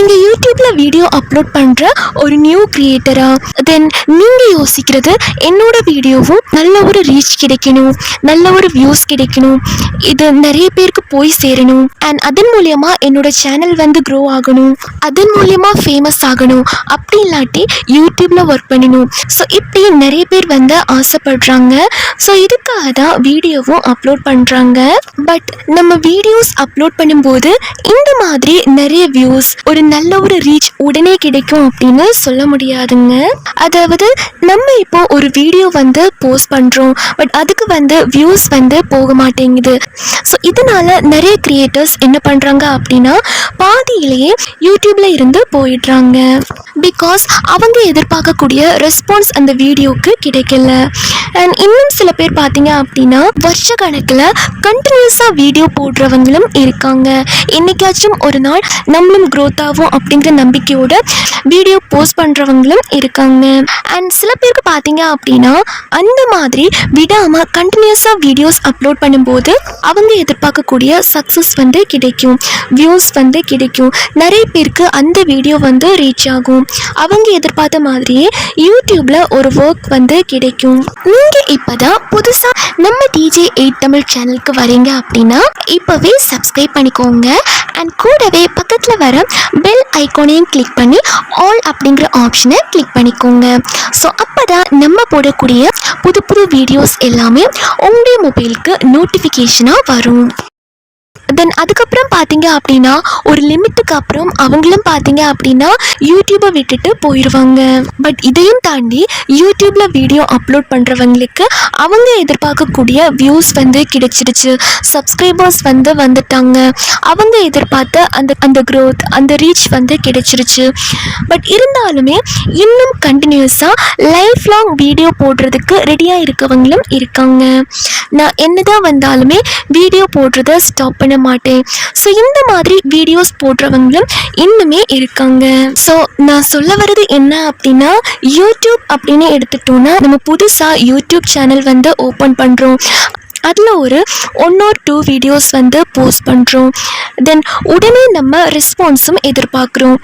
நீங்கள் யூடியூப்பில் video upload பண்ணுற ஒரு நியூ கிரியேட்டரா, தென் நீங்கள் யோசிக்கிறது என்னோட வீடியோவும் நல்ல ஒரு ரீச் கிடைக்கணும், நல்ல ஒரு வியூஸ் கிடைக்கணும், இது நிறைய பேருக்கு போய் சேரணும், அண்ட் அதன் மூலியமாக என்னோட சேனல் வந்து க்ரோ ஆகணும், அதன் மூலியமாக ஃபேமஸ் ஆகணும், அப்படி இல்லாட்டி யூடியூப்பில் ஒர்க் பண்ணணும். ஸோ இப்படி நிறைய பேர் வந்து ஆசைப்படுறாங்க. ஸோ இதுக்காக தான் வீடியோவும் அப்லோட் பண்ணுறாங்க. பட் நம்ம வீடியோஸ் அப்லோட் பண்ணும்போது இந்த மாதிரி நிறைய வியூஸ், ஒரு நல்ல ஒரு ரீச் உடனே கிடைக்கும் அப்படின்னு சொல்ல முடியாதுங்க. அதாவது நம்ம இப்போ ஒரு வீடியோ வந்து போஸ்ட் பண்ணுறோம், பட் அதுக்கு வந்து வியூஸ் வந்து போக மாட்டேங்குது. ஸோ இதனால நிறைய கிரியேட்டர்ஸ் என்ன பண்ணுறாங்க அப்படின்னா பாதியிலேயே யூடியூப்ல இருந்து போயிடுறாங்க. பிகாஸ் அவங்க எதிர்பார்க்கக்கூடிய ரெஸ்பான்ஸ் அந்த வீடியோக்கு கிடைக்கல. அண்ட் இன்னும் சில பேர் பார்த்தீங்க அப்படின்னா வருஷ கணக்கில் கண்டினியூஸாக வீடியோ போடுறவங்களும் இருக்காங்க. என்னைக்காச்சும் ஒரு நாள் நம்மளும் க்ரோத் ஆகும் அப்படிங்கிற நம்பிக்கையோட வீடியோ போஸ்ட் பண்ணுறவங்களும் இருக்காங்க. அண்ட் சில பேருக்கு பார்த்தீங்க அப்படின்னா அந்த மாதிரி விடாமல் கண்டினியூஸாக வீடியோஸ் அப்லோட் பண்ணும்போது அவங்க எதிர்பார்க்கக்கூடிய சக்ஸஸ் வந்து கிடைக்கும், வியூஸ் வந்து கிடைக்கும், நிறைய பேருக்கு அந்த வீடியோ வந்து ரீச் ஆகும், அவங்க எதிர்பார்த்த மாதிரியே யூடியூப்ல ஒரு ஒர்க் வந்து கிடைக்கும். நீங்க இப்பதான் புதுசா நம்ம டிஜே 8 தமிழ் சேனலுக்கு வரீங்க அப்படின்னா இப்பவே சப்ஸ்கிரைப் பண்ணிக்கோங்க. அண்ட் கூடவே பக்கத்துல வர பெல் ஐகானையும் கிளிக் பண்ணி ஆல் அப்படிங்கிற ஆப்ஷனை கிளிக் பண்ணிக்கோங்க. ஸோ அப்பதான் நம்ம போடக்கூடிய புது புது வீடியோஸ் எல்லாமே உங்களுடைய மொபைலுக்கு நோட்டிஃபிகேஷனாக வரும். தென் அதுக்கப்புறம் பார்த்தீங்க அப்படின்னா ஒரு லிமிட்டுக்கு அப்புறம் அவங்களும் பார்த்தீங்க அப்படின்னா யூடியூப்பை விட்டுட்டு போயிடுவாங்க. பட் இதையும் தாண்டி யூடியூப்ல வீடியோ அப்லோட் பண்ணுறவங்களுக்கு அவங்க எதிர்பார்க்கக்கூடிய வியூஸ் வந்து கிடைச்சிருச்சு, சப்ஸ்கிரைபர்ஸ் வந்து வந்துட்டாங்க, அவங்க எதிர்பார்த்த அந்த க்ரோத், அந்த ரீச் வந்து கிடைச்சிருச்சு. பட் இருந்தாலுமே இன்னும் கண்டினியூஸாக லைஃப் லாங் வீடியோ போடுறதுக்கு ரெடியாக இருக்கவங்களும் இருக்காங்க. நான் என்னதான் வந்தாலுமே வீடியோ போடுறத ஸ்டாப் பண்ண மாட்டேன். ஸோ இந்த மாதிரி வீடியோஸ் போடுறவங்களும் இன்னுமே இருக்காங்க. ஸோ நான் சொல்ல வர்றது என்ன அப்படின்னா யூடியூப் அப்படின்னு எடுத்துட்டோம்னா நம்ம புதுசாக யூடியூப் சேனல் வந்து ஓப்பன் பண்ணுறோம், அதில் ஒரு 1 or 2 வீடியோஸ் வந்து போஸ்ட் பண்ணுறோம், தென் உடனே நம்ம ரெஸ்பான்ஸும் எதிர்பார்க்குறோம்.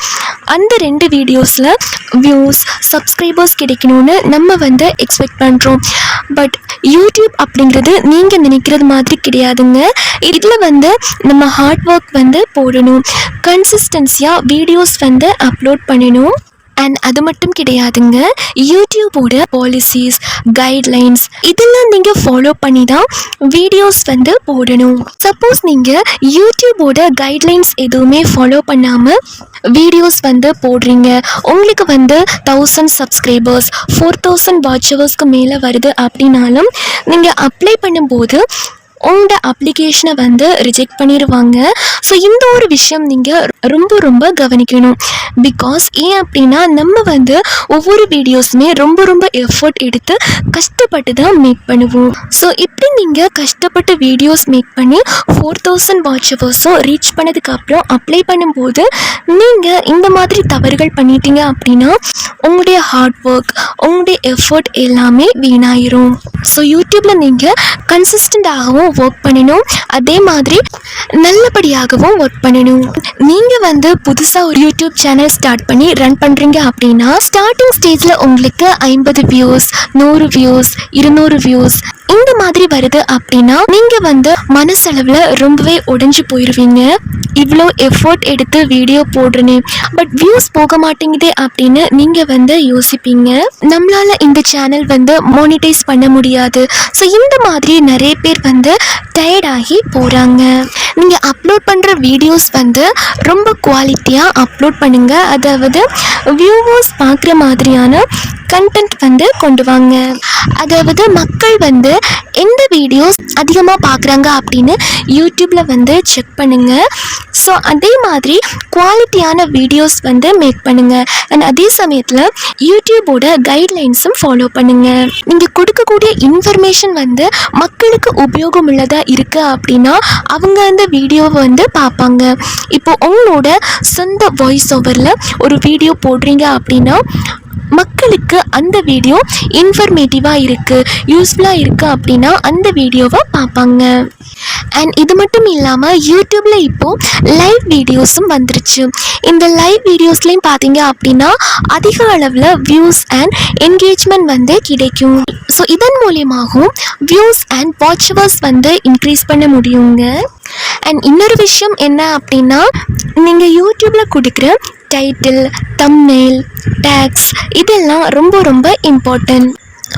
அந்த 2 வீடியோஸில் வியூஸ், சப்ஸ்கிரைபர்ஸ் கிடைக்கணும்னு நம்ம வந்து எக்ஸ்பெக்ட் பண்ணுறோம். பட் யூடியூப் அப்படிங்கிறது நீங்கள் நினைக்கிறது மாதிரி கிடையாதுங்க. இதில் வந்து நம்ம ஹார்ட் ஒர்க் வந்து போடணும், கன்சிஸ்டன்சியாக வீடியோஸ் வந்து அப்லோட் பண்ணணும். அண்ட் அது மட்டும் கிடையாதுங்க, யூடியூபோட பாலிசிஸ், கைட்லைன்ஸ் இதெல்லாம் நீங்கள் ஃபாலோ பண்ணி தான் வீடியோஸ் வந்து போடணும். சப்போஸ் நீங்கள் யூடியூபோட கைட்லைன்ஸ் எதுவுமே ஃபாலோ பண்ணாமல் வீடியோஸ் வந்து போடுறீங்க, உங்களுக்கு வந்து 1000 சப்ஸ்கிரைபர்ஸ், 4000 வாட்ச் ஹவர்ஸ்க்கு மேலே வருது அப்படின்னாலும் நீங்கள் அப்ளை பண்ணும்போது உங்களோட அப்ளிகேஷனை வந்து ரிஜெக்ட் பண்ணிடுவாங்க. ஸோ இந்த ஒரு விஷயம் நீங்கள் ரொம்ப ரொம்ப கவனிக்கணும். பிகாஸ் ஏன் அப்படின்னா நம்ம வந்து ஒவ்வொரு வீடியோஸுமே ரொம்ப எஃபர்ட் எடுத்து கஷ்டப்பட்டு தான் மேக் பண்ணுவோம். ஸோ இப்படி நீங்கள் கஷ்டப்பட்டு வீடியோஸ் மேக் பண்ணி 4000 வாட்ச் ஹவர்ஸும் ரீச் பண்ணதுக்கப்புறம் அப்ளை பண்ணும்போது நீங்கள் இந்த மாதிரி தவறுகள் பண்ணிட்டீங்க அப்படின்னா உங்களுடைய ஹார்ட் ஒர்க், உங்களுடைய எஃபர்ட் எல்லாமே வீணாயிரும். ஸோ யூடியூப்பில் நீங்கள் கன்சிஸ்டண்டாகவும் ஒர்க் பண்ணணும், அதே மாதிரி நல்லபடியாகவும் ஒர்க் பண்ணணும். நீங்கள் வந்து புதுசாக ஒரு யூடியூப் சேனல் ஸ்டார்ட் பண்ணி ரன் பண்ணுறீங்க அப்படின்னா ஸ்டார்டிங் ஸ்டேஜில் உங்களுக்கு 50 வியூஸ், 100 வியூஸ், 200 வியூஸ் இந்த மாதிரி வருது அப்படின்னா நீங்கள் வந்து மனசளவில் ரொம்பவே உடைஞ்சு போயிடுவீங்க. இவ்வளோ எஃபோர்ட் எடுத்து வீடியோ போடுறேனே பட் வியூஸ் போக மாட்டேங்குதே அப்படின்னு நீங்கள் வந்து யோசிப்பீங்க. நம்மளால் இந்த சேனல் வந்து மானிட்டைஸ் பண்ண முடியாது. ஸோ இந்த மாதிரி நிறைய பேர் வந்து டயர்டாகி போகிறாங்க. நீங்கள் அப்லோட் பண்ணுற வீடியோஸ் வந்து ரொம்ப குவாலிட்டியாக அப்லோட் பண்ணுங்கள். அதாவது வியூவர்ஸ் பார்க்குற மாதிரியான கண்டென்ட் வந்து கொண்டு வாங்க. அதாவது மக்கள் வந்து எந்த வீடியோஸ் அதிகமாக பார்க்குறாங்க அப்படின்னு யூடியூப்பில் வந்து செக் பண்ணுங்கள். ஸோ அதே மாதிரி குவாலிட்டியான வீடியோஸ் வந்து மேக் பண்ணுங்கள். அண்ட் அதே சமயத்தில் யூடியூபோட கைட்லைன்ஸும் ஃபாலோ பண்ணுங்கள். நீங்கள் கொடுக்கக்கூடிய இன்ஃபர்மேஷன் வந்து மக்களுக்கு உபயோகம் உள்ளதாக இருக்குது அப்படின்னா அவங்க அந்த வீடியோவை வந்து பார்ப்பாங்க. இப்போ உங்களோட சொந்த வாய்ஸ் ஓவரில் ஒரு வீடியோ போடுறீங்க அப்படின்னா மக்களுக்கு அந்த வீடியோ இன்ஃபர்மேட்டிவாக இருக்குது, யூஸ்ஃபுல்லாக இருக்குது அப்படின்னா அந்த வீடியோவை பார்ப்பாங்க. அண்ட் இது மட்டும் இல்லாமல் யூடியூப்பில் இப்போது லைவ் வீடியோஸும் வந்துருச்சு. இந்த லைவ் வீடியோஸ்லேயும் பார்த்தீங்க அப்படின்னா அதிக அளவில் வியூஸ் அண்ட் என்கேஜ்மெண்ட் வந்து கிடைக்கும். ஸோ இதன் மூலியமாகவும் வியூஸ் அண்ட் வாட்சவர்ஸ் வந்து இன்க்ரீஸ் பண்ண முடியுங்க. அண்ட் இன்னொரு விஷயம் என்ன அப்படின்னா, நீங்கள் யூடியூப்பில் கொடுக்குற டைட்டில், தம்ப்நெயில், டேக்ஸ் இதெல்லாம் ரொம்ப ரொம்ப இம்பார்ட்டன்ட்.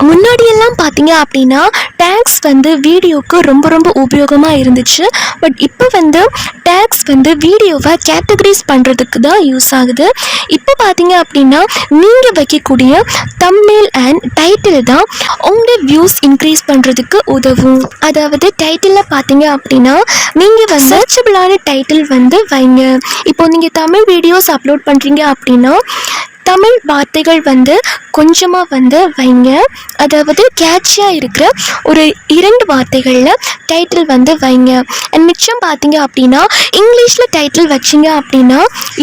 முன்னாடியெல்லாம் பார்த்தீங்க அப்படின்னா டேக்ஸ் வந்து வீடியோவுக்கு ரொம்ப ரொம்ப உபயோகமாக இருந்துச்சு. பட் இப்போ வந்து டேக்ஸ் வந்து வீடியோவை கேட்டகரைஸ் பண்ணுறதுக்கு தான் யூஸ் ஆகுது. இப்போ பார்த்தீங்க அப்படின்னா நீங்கள் வைக்கக்கூடிய தம்ப்நெயில் அண்ட் டைட்டில் தான் உங்களுடைய வியூஸ் இன்க்ரீஸ் பண்ணுறதுக்கு உதவும். அதாவது டைட்டிலில் பார்த்தீங்க அப்படின்னா நீங்கள் வந்து சர்ச்சபிளான டைட்டில் வந்து வைங்க. இப்போது நீங்கள் தமிழ் வீடியோஸ் அப்லோட் பண்ணுறீங்க அப்படின்னா தமிழ் வார்த்தைகள் வந்து கொஞ்சமாக வந்து வைங்க. அதாவது கேட்சியாக இருக்கிற ஒரு 2 வார்த்தைகளில் டைட்டில் வந்து வைங்க. அண்ட் மிச்சம் பார்த்தீங்க அப்படின்னா இங்கிலீஷில் டைட்டில் வச்சிங்க அப்படின்னா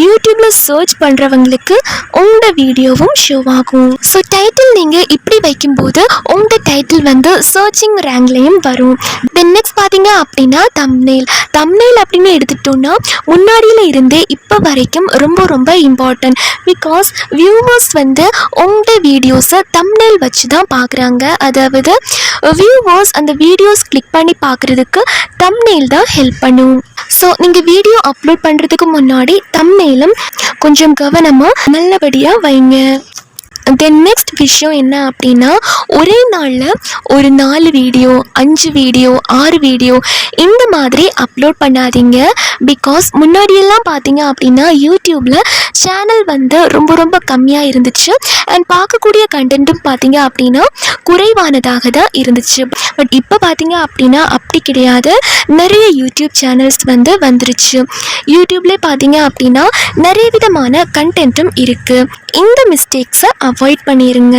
யூடியூப்பில் சர்ச் பண்ணுறவங்களுக்கு உங்களோட வீடியோவும் ஷோ ஆகும். ஸோ டைட்டில் நீங்கள் இப்படி வைக்கும்போது உங்களோட டைட்டில் வந்து சர்ச்சிங் ரேங்க்லேயும் வரும். தென் நெக்ஸ்ட் பார்த்தீங்க அப்படின்னா தம்ப்நெயில் அப்படின்னு எடுத்துட்டோம்னா முன்னாடியில் இருந்தே இப்போ வரைக்கும் ரொம்ப ரொம்ப இம்பார்ட்டன்ட். பிகாஸ் வியூவர்ஸ் வந்து உங்களோட வீடியோஸை தம்ப்நெயில் வச்சு தான் பார்க்குறாங்க. அதாவது வியூவர்ஸ் அந்த வீடியோஸ் கிளிக் பண்ணி பார்க்குறதுக்கு தம்ப்நெயில் தான் ஹெல்ப் பண்ணும். ஸோ நீங்கள் வீடியோ அப்லோட் பண்ணுறதுக்கு முன்னாடி தம்ப்நெயிலும் கொஞ்சம் கவனமாக நல்லபடியாக வைங்க. தென் நெக்ஸ்ட் விஷயம் என்ன அப்படின்னா, ஒரே நாளில் ஒரு 4 வீடியோ 5 வீடியோ 6 வீடியோ இந்த மாதிரி அப்லோட் பண்ணாதீங்க. பிகாஸ் முன்னாடியெல்லாம் பார்த்தீங்க அப்படின்னா யூடியூப்பில் சேனல் வந்து ரொம்ப ரொம்ப கம்மியாக இருந்துச்சு. அண்ட் பார்க்கக்கூடிய கண்டென்ட்டும் பார்த்தீங்க அப்படின்னா குறைவானதாக தான் இருந்துச்சு. பட் இப்போ பார்த்தீங்க அப்படின்னா அப்படி கிடையாது. நிறைய யூடியூப் சேனல்ஸ் வந்து வந்துருச்சு. யூடியூப்லேயே பார்த்தீங்க அப்படின்னா நிறைய விதமான கண்டென்ட்டும் இருக்குது. இந்த மிஸ்டேக்ஸை அவாய்ட் பண்ணிடுங்க.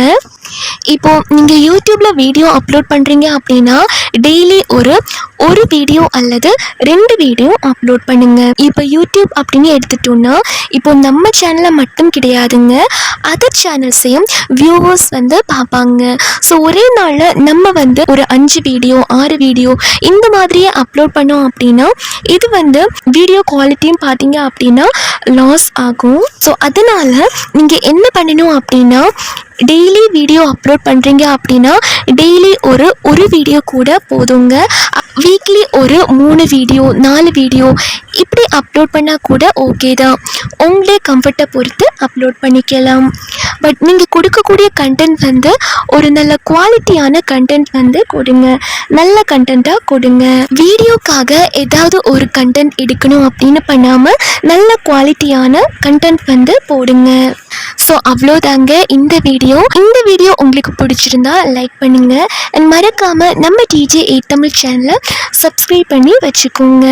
இப்போது நீங்கள் யூடியூப்பில் வீடியோ அப்லோட் பண்ணுறீங்க அப்படின்னா டெய்லி ஒரு வீடியோ அல்லது 2 வீடியோ அப்லோட் பண்ணுங்கள். இப்போ யூடியூப் அப்படின்னு எடுத்துட்டோன்னா இப்போ நம்ம சேனலை மட்டும் கிடையாதுங்க, அதர் சேனல்ஸையும் வியூவர்ஸ் வந்து பார்ப்பாங்க. ஸோ ஒரே நாளில் நம்ம வந்து ஒரு 5 வீடியோ 6 வீடியோ இந்த மாதிரியே அப்லோட் பண்ணோம் அப்படின்னா இது வந்து வீடியோ குவாலிட்டியும் பார்த்தீங்க அப்படின்னா லாஸ் ஆகும். ஸோ அதனால் நீங்கள் என்ன பண்ணணும் அப்படின்னா டெய்லி வீடியோ அப்லோட் பண்ணுறீங்க அப்படின்னா டெய்லி ஒரு வீடியோ கூட போதுங்க. வீக்லி ஒரு 3 வீடியோ 4 வீடியோ இப்படி அப்லோட் பண்ணால் கூட ஓகே தான். உங்களே கம்ஃபர்ட்டை பொறுத்து அப்லோட் பண்ணிக்கலாம். பட் நீங்கள் கொடுக்கக்கூடிய கண்டென்ட் வந்து ஒரு நல்ல குவாலிட்டியான கண்டென்ட் வந்து கொடுங்க, நல்ல கண்டென்ட்டாக கொடுங்க. வீடியோக்காக ஏதாவது ஒரு கண்டென்ட் எடுக்கணும் அப்படின்னு பண்ணாமல் நல்ல குவாலிட்டியான கண்டென்ட் வந்து போடுங்க. ஸோ அவ்வளோதாங்க இந்த வீடியோ உங்களுக்கு பிடிச்சிருந்தா லைக் பண்ணுங்கள். அண்ட் மறக்காமல் நம்ம TJ8 தமிழ் சேனலை சப்ஸ்கிரைப் பண்ணி வச்சுக்கோங்க.